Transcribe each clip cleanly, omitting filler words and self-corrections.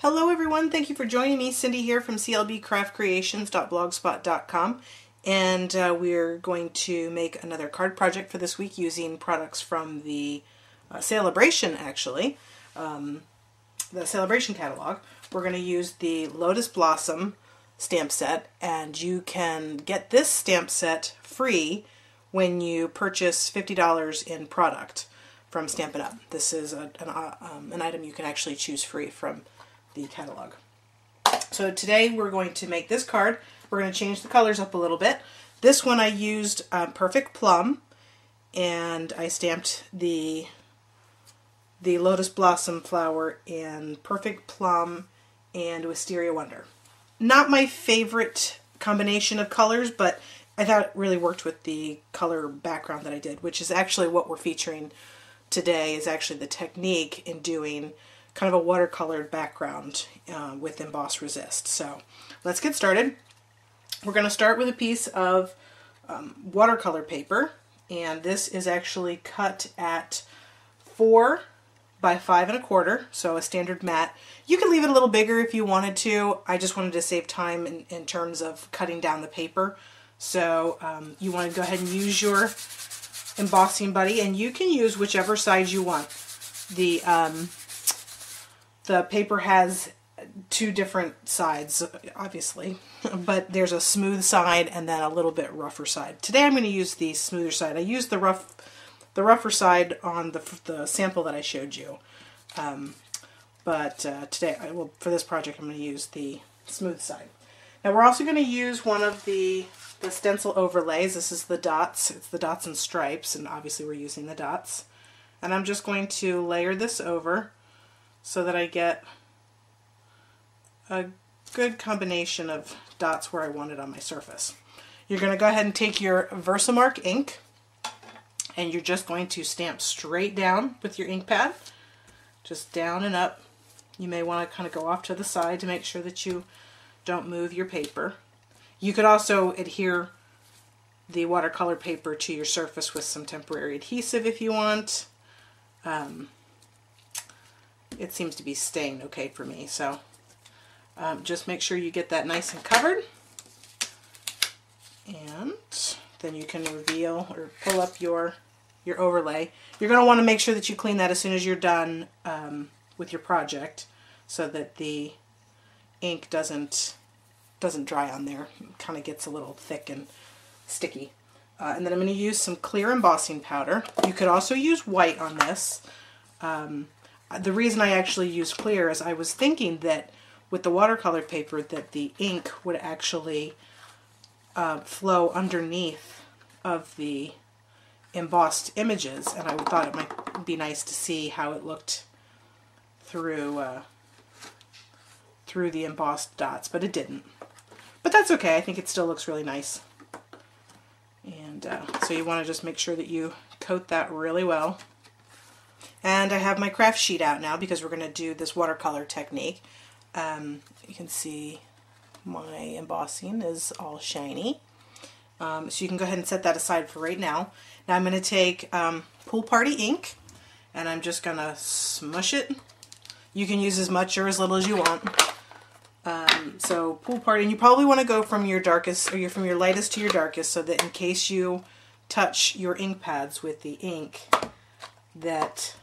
Hello everyone, thank you for joining me. Cindy here from clbcraftcreations.blogspot.com, and we're going to make another card project for this week using products from the Sale-a-bration, actually, the Sale-a-bration catalog. We're going to use the Lotus Blossom Stamp Set, and you can get this stamp set free when you purchase $50 in product from Stampin'Up. This is an item you can actually choose free from the catalog. So today we're going to make this card. We're going to change the colors up a little bit. This one I used Perfect Plum, and I stamped the Lotus Blossom flower in Perfect Plum and Wisteria Wonder. Not my favorite combination of colors, but I thought it really worked with the color background that I did, which is actually what we're featuring today, is actually the technique in doing kind of a watercolored background with emboss resist. So let's get started. We're going to start with a piece of watercolor paper, and this is actually cut at 4 by 5 1/4, so a standard mat. You can leave it a little bigger if you wanted to. I just wanted to save time in terms of cutting down the paper. So you want to go ahead and use your embossing buddy, and you can use whichever size you want. The paper has two different sides, obviously, but there's a smooth side and then a little bit rougher side. Today I'm going to use the smoother side. I used the rougher side on the sample that I showed you, but today, for this project, I'm going to use the smooth side. Now we're also going to use one of the stencil overlays. This is the dots. It's the dots and stripes, and obviously we're using the dots. And I'm just going to layer this over so that I get a good combination of dots where I want it on my surface. You're going to go ahead and take your Versamark ink, and you're just going to stamp straight down with your ink pad, just down and up. You may want to kind of go off to the side to make sure that you don't move your paper. You could also adhere the watercolor paper to your surface with some temporary adhesive if you want. It seems to be staying okay for me, so just make sure you get that nice and covered, and then you can reveal or pull up your overlay. You're going to want to make sure that you clean that as soon as you're done with your project, so that the ink doesn't dry on there. It kind of gets a little thick and sticky. And then I'm going to use some clear embossing powder. You could also use white on this. The reason I actually used clear is I was thinking that with the watercolor paper that the ink would actually flow underneath of the embossed images, and I thought it might be nice to see how it looked through the embossed dots, but it didn't. But that's okay. I think it still looks really nice. And so you want to just make sure that you coat that really well. And I have my craft sheet out now because we're going to do this watercolor technique. You can see my embossing is all shiny. So you can go ahead and set that aside for right now. Now I'm going to take Pool Party ink, and I'm just going to smush it. You can use as much or as little as you want. So Pool Party, and you probably want to go from your darkest, or from your lightest to your darkest, so that in case you touch your ink pads with the ink, that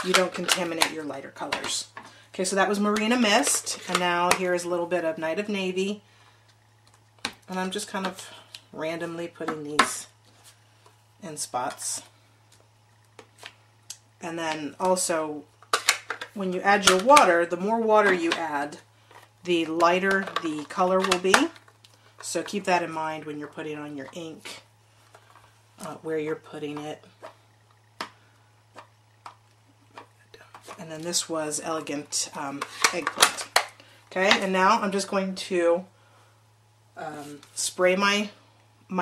you don't contaminate your lighter colors. Okay, so that was Marina Mist, and now here is a little bit of Night of Navy, and I'm just kind of randomly putting these in spots. And then also, when you add your water, the more water you add, the lighter the color will be. So keep that in mind when you're putting on your ink, where you're putting it. And then this was Elegant Eggplant. Okay, and now I'm just going to spray my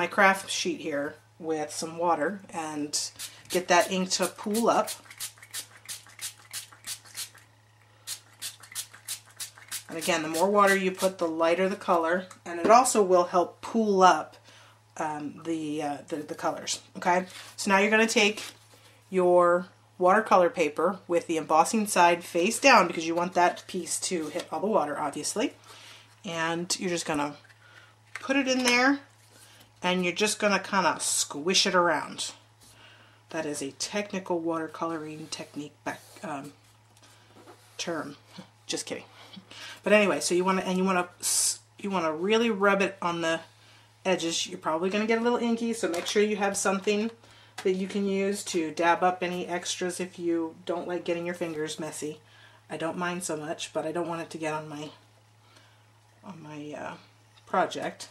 craft sheet here with some water and get that ink to pool up. And again, the more water you put, the lighter the color, and it also will help pool up the colors. Okay, so now you're going to take your watercolor paper with the embossing side face down, because you want that piece to hit all the water, obviously. And you're just going to put it in there, and you're just going to kind of squish it around. That is a technical watercoloring technique term. Just kidding. But anyway, so you want to really rub it on the edges. You're probably going to get a little inky, so make sure you have something that you can use to dab up any extras if you don't like getting your fingers messy. I don't mind so much, but I don't want it to get on my project.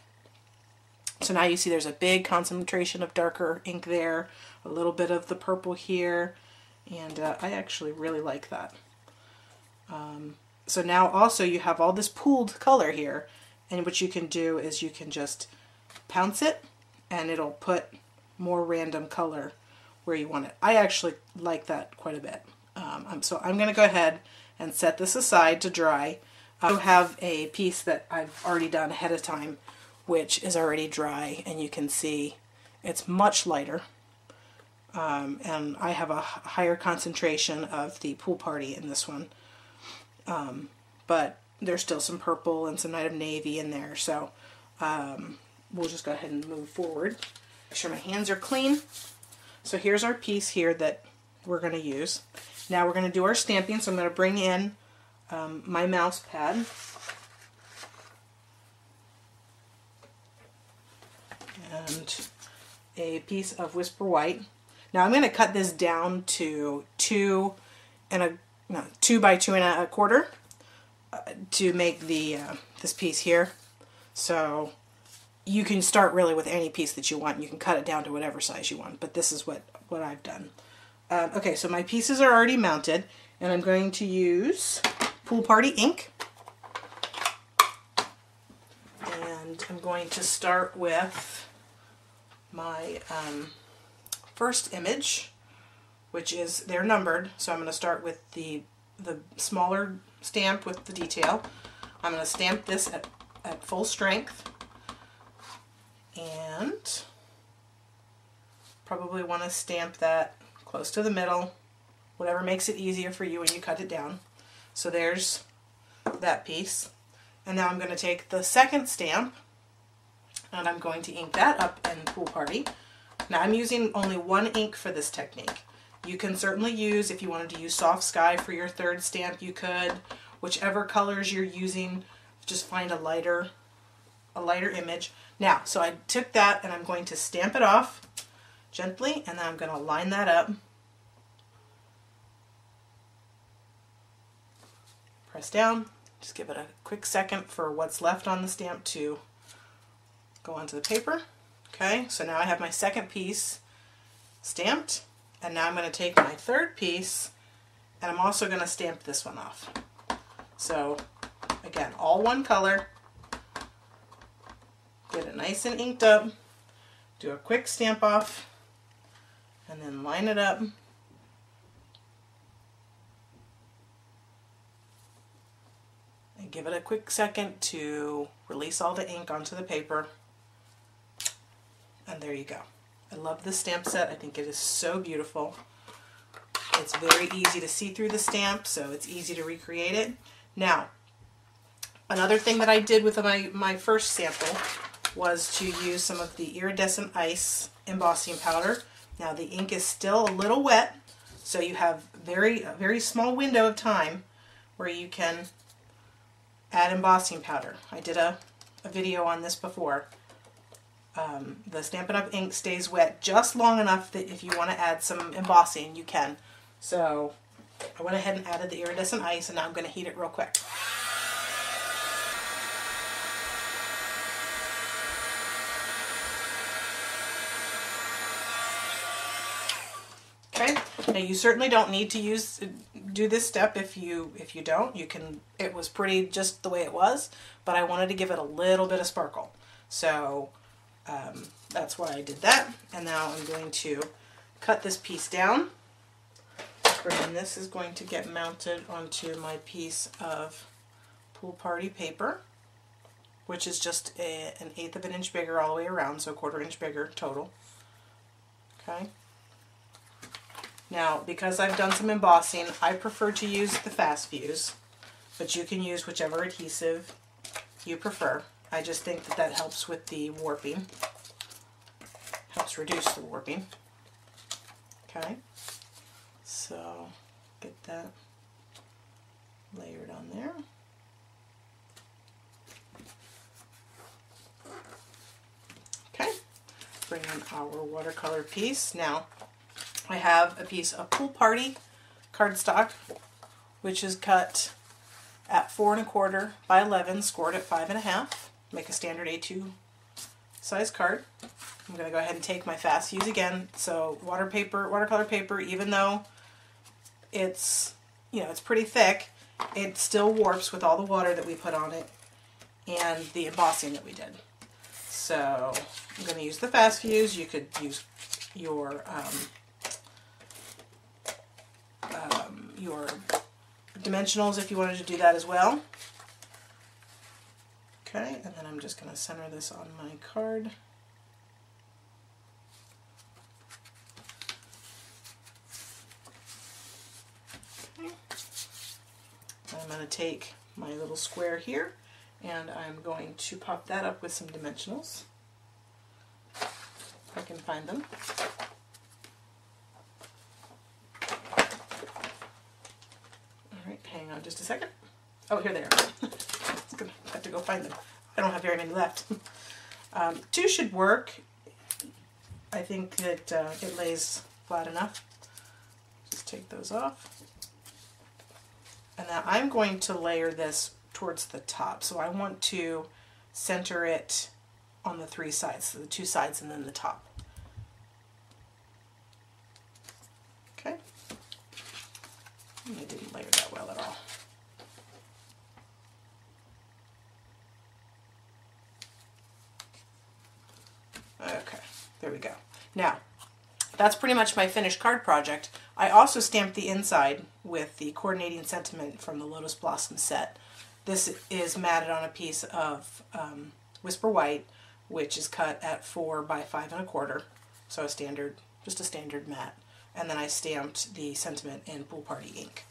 So now you see there's a big concentration of darker ink there, a little bit of the purple here, and I actually really like that. So now also you have all this pooled color here, and what you can do is you can just pounce it and it'll put more random color where you want it. I actually like that quite a bit. So I'm going to go ahead and set this aside to dry. I have a piece that I've already done ahead of time, which is already dry, and you can see it's much lighter. And I have a higher concentration of the Pool Party in this one. But there's still some purple and some Night of Navy in there, so we'll just go ahead and move forward. Make sure my hands are clean. So here's our piece here that we're going to use. Now we're going to do our stamping, so I'm going to bring in my mouse pad. And a piece of Whisper White. Now I'm going to cut this down to 2 by 2 1/4 to make the this piece here. So you can start really with any piece that you want. You can cut it down to whatever size you want, but this is what I've done. Okay, so my pieces are already mounted, and I'm going to use Pool Party ink. And I'm going to start with my first image, which is, they're numbered, so I'm going to start with the smaller stamp with the detail. I'm going to stamp this at full strength, and probably want to stamp that close to the middle, whatever makes it easier for you when you cut it down. So there's that piece. And now I'm going to take the second stamp, and I'm going to ink that up in Pool Party. Now I'm using only one ink for this technique. You can certainly use, if you wanted to use Soft Sky for your third stamp, you could. Whichever colors you're using, just find a lighter image. Now, so I took that and I'm going to stamp it off gently, and then I'm going to line that up. Press down. Just give it a quick second for what's left on the stamp to go onto the paper. Okay, so now I have my second piece stamped, and now I'm going to take my third piece, and I'm also going to stamp this one off. So again, all one color. Get it nice and inked up, do a quick stamp off, and then line it up. And give it a quick second to release all the ink onto the paper. And there you go. I love this stamp set. I think it is so beautiful. It's very easy to see through the stamp, so it's easy to recreate it. Now, another thing that I did with my first sample was to use some of the iridescent ice embossing powder. Now the ink is still a little wet, so you have a very small window of time where you can add embossing powder. I did a video on this before. The Stampin' Up! Ink stays wet just long enough that if you want to add some embossing, you can. So I went ahead and added the iridescent ice, and now I'm going to heat it real quick. Okay, now you certainly don't need to do this step if you don't. You can. It was pretty just the way it was, but I wanted to give it a little bit of sparkle. So that's why I did that. And now I'm going to cut this piece down. And this is going to get mounted onto my piece of Pool Party paper, which is just an 1/8 of an inch bigger all the way around, so 1/4 inch bigger total. Okay. Now, because I've done some embossing, I prefer to use the fast fuse, but you can use whichever adhesive you prefer. I just think that that helps with the warping, helps reduce the warping. Okay, so get that layered on there. Okay, bring in our watercolor piece. Now, I have a piece of Pool Party cardstock, which is cut at 4 1/4 by 11, scored at 5 1/2. Make a standard A2 size card. I'm going to go ahead and take my fast fuse again. So watercolor paper, even though it's, you know, it's pretty thick, it still warps with all the water that we put on it and the embossing that we did. So I'm going to use the fast fuse. You could use your dimensionals if you wanted to do that as well. Okay, and then I'm just going to center this on my card. Okay. I'm going to take my little square here and I'm going to pop that up with some dimensionals, if I can find them. Alright, hang on just a second. Oh, here they are. I'm going to have to go find them. I don't have very many left. 2 should work. I think that it lays flat enough. Just take those off. And now I'm going to layer this towards the top. So I want to center it on the 3 sides. So the 2 sides and then the top. Okay. And I didn't layer that well at all. Okay, there we go. Now, that's pretty much my finished card project. I also stamped the inside with the coordinating sentiment from the Lotus Blossom set. This is matted on a piece of Whisper White, which is cut at 4 by 5 1/4, so a standard, just a standard mat. And then I stamped the sentiment in Pool Party ink.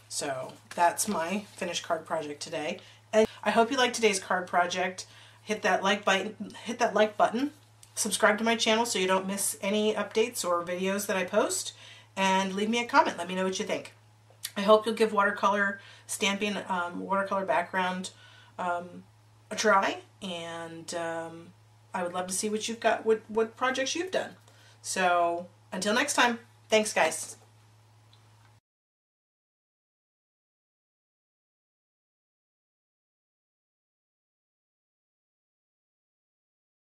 So that's my finished card project today. And I hope you liked today's card project. Hit that like button. Subscribe to my channel so you don't miss any updates or videos that I post, and leave me a comment. Let me know what you think. I hope you'll give watercolor stamping, watercolor background a try, and I would love to see what you've got, what projects you've done. So until next time, thanks guys.